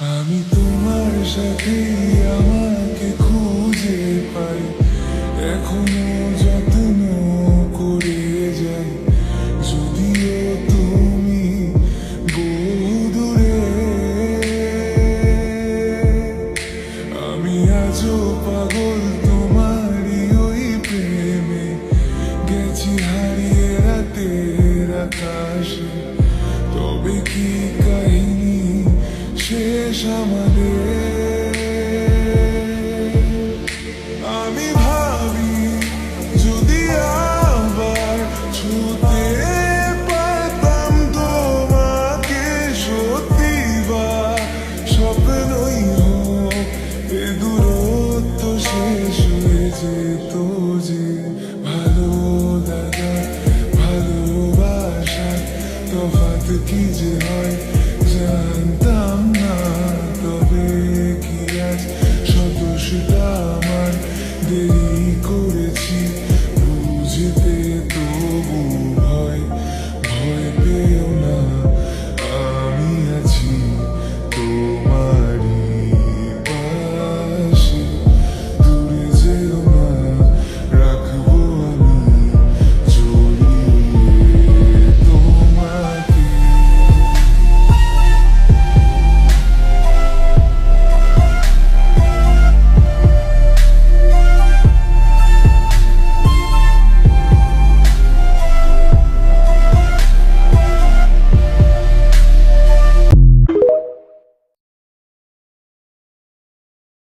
আমি তোমার সাথে আমাকে খুঁজে পাই, এখনো যত্ন করে যাই, যদিও তুমি বহু দূরে। আমি আজও পাগল তোমারই ওই প্রেমে, গেছি হারিয়ে রাতের আকাশে। তবে কি কাহিনী শেষ আমাদের? আমি ভাবি যদি আবার ছুতে পারতাম তোমাকে, সত্যি বা স্বপ্নই হোক, এ দূরত্ব শেষ হয়ে যেত যে। ভালো লাগা ভালোবাসা তফাৎ কি